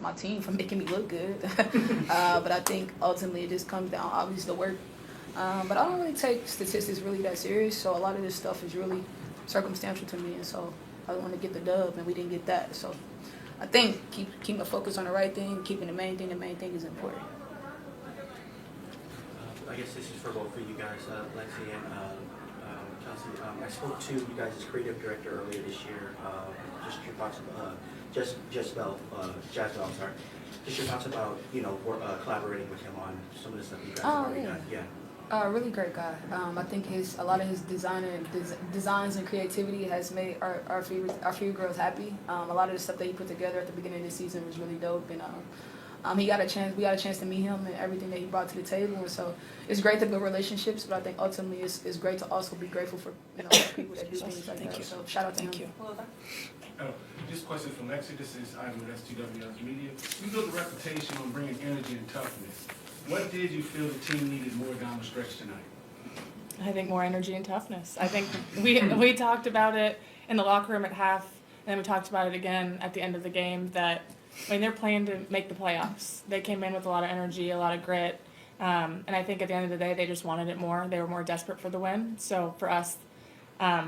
my team for making me look good. But I think ultimately it just comes down, obviously, the work. But I don't really take statistics really that serious, so a lot of this stuff is really circumstantial to me, and so I want to get the dub, and we didn't get that. So I think keeping the focus on the right thing, keeping the main thing is important. I guess this is for both of you guys, Lexi and Chelsea. I spoke to you guys as creative director earlier this year. Just your thoughts, Jezebel, sorry. Just your thoughts about collaborating with him on some of the stuff you guys have already done. Yeah. Really great guy. I think a lot of his designs and creativity has made our favorite girls happy. A lot of the stuff that he put together at the beginning of the season was really dope, and we got a chance to meet him and everything that he brought to the table. And so it's great to build relationships, but I think ultimately it's great to also be grateful for people that do things like that. So shout out to him. Thank you. This question from Lexi. This is Ivan with STW Media. You built a reputation on bringing energy and toughness. What did you feel the team needed more down the stretch tonight? I think more energy and toughness. I think we talked about it in the locker room at half, and then we talked about it again at the end of the game that, they're playing to make the playoffs. They came in with a lot of energy, a lot of grit, and I think at the end of the day, they just wanted it more. They were more desperate for the win. So for us, I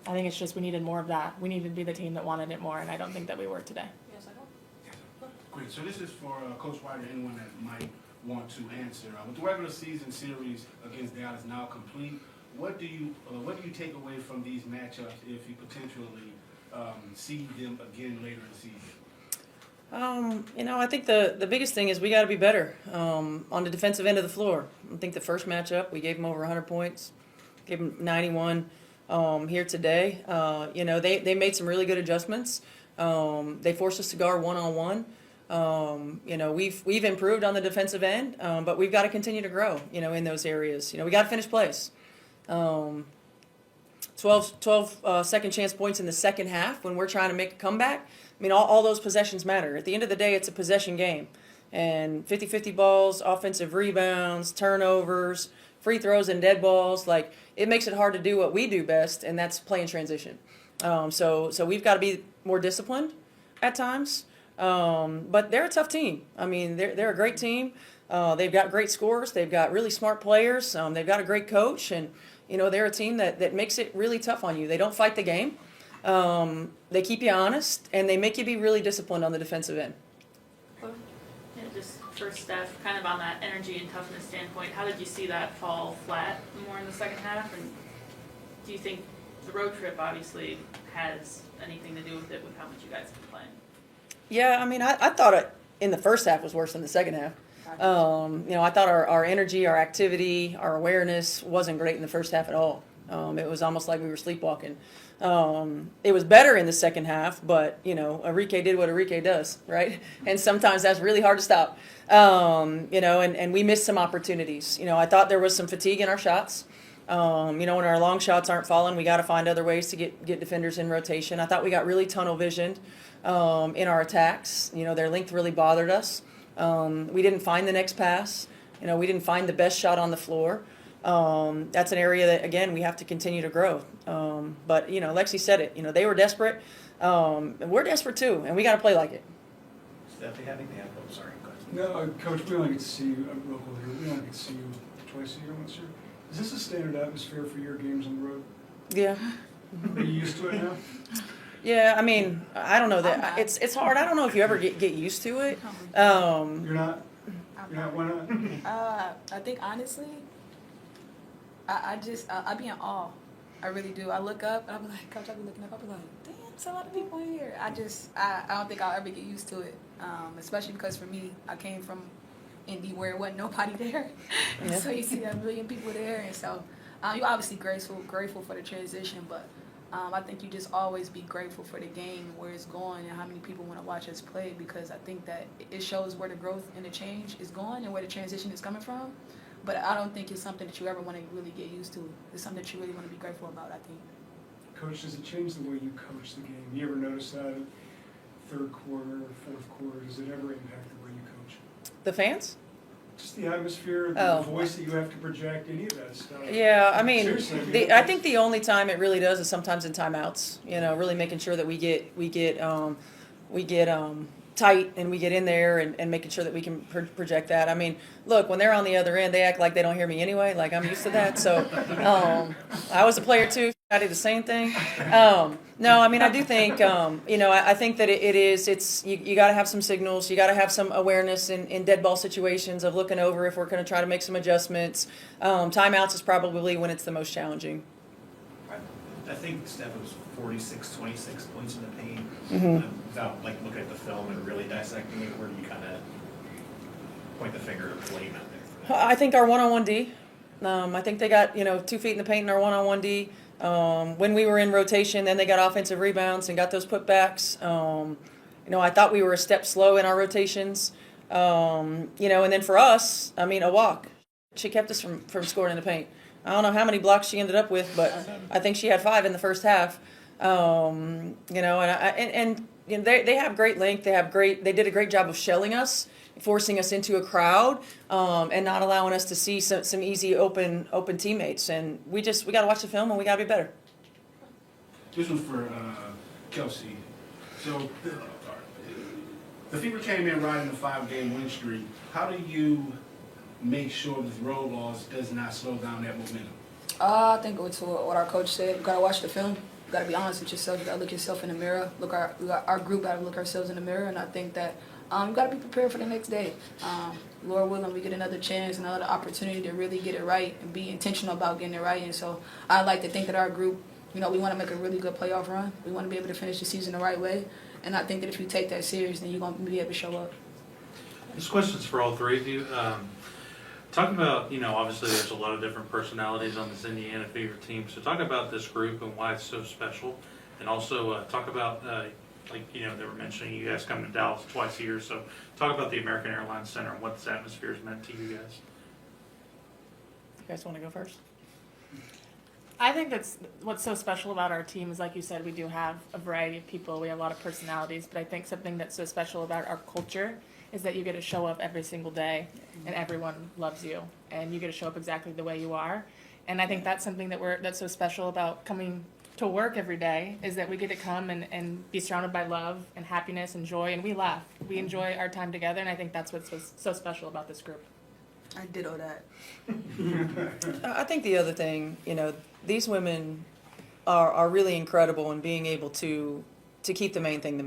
think it's just we needed more of that. We needed to be the team that wanted it more, and I don't think that we were today. Yes, I know. Great. So this is for Coach White or anyone that might want to answer. With the regular season series against Dallas now complete, what do you take away from these matchups if you potentially see them again later in the season? I think the biggest thing is we got to be better on the defensive end of the floor. I think the first matchup, we gave them over 100 points, gave them 91 here today. They made some really good adjustments. They forced us to guard one-on-one. We've improved on the defensive end, but we've got to continue to grow, in those areas. We got to finish plays. 12 second chance points in the second half when we're trying to make a comeback. All those possessions matter. At the end of the day, it's a possession game. And 50-50 balls, offensive rebounds, turnovers, free throws, and dead balls, it makes it hard to do what we do best, and that's play in transition. So we've got to be more disciplined at times. But they're a tough team. They're a great team. They've got great scorers. They've got really smart players. They've got a great coach, and they're a team that makes it really tough on you. They don't fight the game. They keep you honest, and they make you be really disciplined on the defensive end. Yeah, just first, Steph, kind of on that energy and toughness standpoint, how did you see that fall flat more in the second half? And do you think the road trip obviously has anything to do with it, with how much you guys have been playing? Yeah, I thought it in the first half was worse than the second half. I thought our energy, our activity, our awareness wasn't great in the first half at all. It was almost like we were sleepwalking. It was better in the second half, but, Enrique did what Enrique does, right? And sometimes that's really hard to stop. And we missed some opportunities. I thought there was some fatigue in our shots. When our long shots aren't falling, we got to find other ways to get defenders in rotation. I thought we got really tunnel visioned in our attacks. Their length really bothered us. We didn't find the next pass. We didn't find the best shot on the floor. That's an area that, again, we have to continue to grow. But, Lexi said it. They were desperate. We're desperate, too, and we got to play like it. Steph, do you have anything? Oh, sorry. No, Coach, we only get to see you, local here, we only get to see you twice a year once a year. Is this a standard atmosphere for your games on the road? Yeah. Are you used to it now? Yeah, I don't know that. It's hard. I don't know if you ever get used to it. You're not? You're not? Why not? I think honestly, I be in awe. I really do. I look up and I'm like, Coach, I be looking up. I be like, damn, there's a lot of people here. I don't think I'll ever get used to it. Especially because for me, I came from Indy where it wasn't nobody there. Yeah. So you see a million people there, and so you're obviously grateful for the transition, but I think you just always be grateful for the game, where it's going, and how many people want to watch us play, because I think that it shows where the growth and the change is going and where the transition is coming from. But I don't think it's something that you ever want to really get used to. It's something that you really want to be grateful about, I think. Coach, does it change the way you coach the game? You ever notice that third quarter, fourth quarter? Does it ever impact the way you coach? The fans? Just the atmosphere, the voice that you have to project, any of that stuff. Yeah, Seriously, I think the only time it really does is sometimes in timeouts. Really making sure that we get tight and we get in there and making sure that we can project that. I mean, look, when they're on the other end, they act like they don't hear me anyway. Like, I'm used to that. So I was a player too. I did the same thing. No, I mean, I do think, I think that you got to have some signals. You got to have some awareness in dead ball situations of looking over if we're going to try to make some adjustments. Timeouts is probably when it's the most challenging. I think Steph was 46, 26 points in the paint. Mm-hmm. Without looking at the film and really dissecting it, where do you kind of point the finger at blame out there? I think our one-on-one D. I think they got 2 feet in the paint in our one-on-one D. When we were in rotation, then they got offensive rebounds and got those putbacks. I thought we were a step slow in our rotations. And then for us, I mean, a walk. She kept us from scoring in the paint. I don't know how many blocks she ended up with, but I think she had 5 in the first half. They have great length. They did a great job of shelling us, forcing us into a crowd, and not allowing us to see some easy open teammates. And we got to watch the film and we got to be better. This one's for Kelsey. So the Fever came in riding a 5-game win streak. How do you make sure this road loss does not slow down that momentum? I think it's what our coach said. You gotta watch the film. You gotta be honest with yourself. You gotta look yourself in the mirror. Our group gotta look ourselves in the mirror, and I think that you gotta be prepared for the next day. Lord willing, we get another chance, another opportunity to really get it right and be intentional about getting it right. And so I like to think that our group, we want to make a really good playoff run. We want to be able to finish the season the right way, and I think that if you take that serious, then you're gonna be able to show up. This question's for all three of you. Talk about, obviously there's a lot of different personalities on this Indiana Fever team. So talk about this group and why it's so special. And also talk about, they were mentioning you guys come to Dallas twice a year. So talk about the American Airlines Center and what this atmosphere has meant to you guys. You guys want to go first? I think that's what's so special about our team is, like you said, we do have a variety of people. We have a lot of personalities. But I think something that's so special about our culture is that you get to show up every single day and everyone loves you and you get to show up exactly the way you are. And I think that's something that's so special about coming to work every day is that we get to come and be surrounded by love and happiness and joy, and we laugh. We enjoy our time together, and I think that's what's so special about this group. I ditto that. I think the other thing, these women are really incredible in being able to keep the main thing.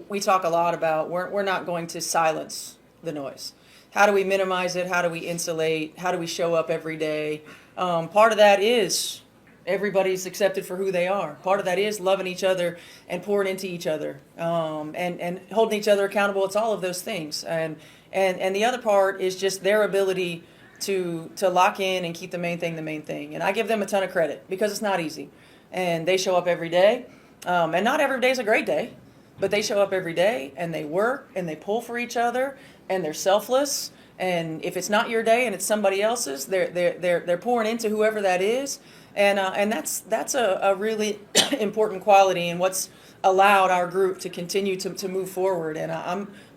We talk a lot about we're not going to silence the noise. How do we minimize it? How do we insulate? How do we show up every day? Part of that is everybody's accepted for who they are. Part of that is loving each other and pouring into each other, and holding each other accountable. It's all of those things. And the other part is just their ability to lock in and keep the main thing. And I give them a ton of credit because it's not easy. And they show up every day. And not every day is a great day. But they show up every day and they work and they pull for each other and they're selfless. And if it's not your day and it's somebody else's, they're pouring into whoever that is. And that's a really important quality and what's allowed our group to continue to move forward. And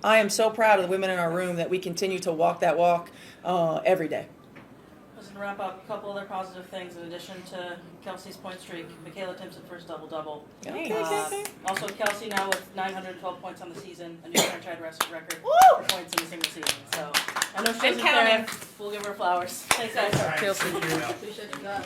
I am so proud of the women in our room that we continue to walk that walk every day. Just to wrap up, a couple other positive things in addition to Kelsey's point streak. Michaela Timpson first double-double. Okay. Also Kelsey now with 912 points on the season, a new franchise record for points in a single season. So I know she doesn't care. We'll give her flowers. Thanks guys. Kelsey. Appreciate you guys.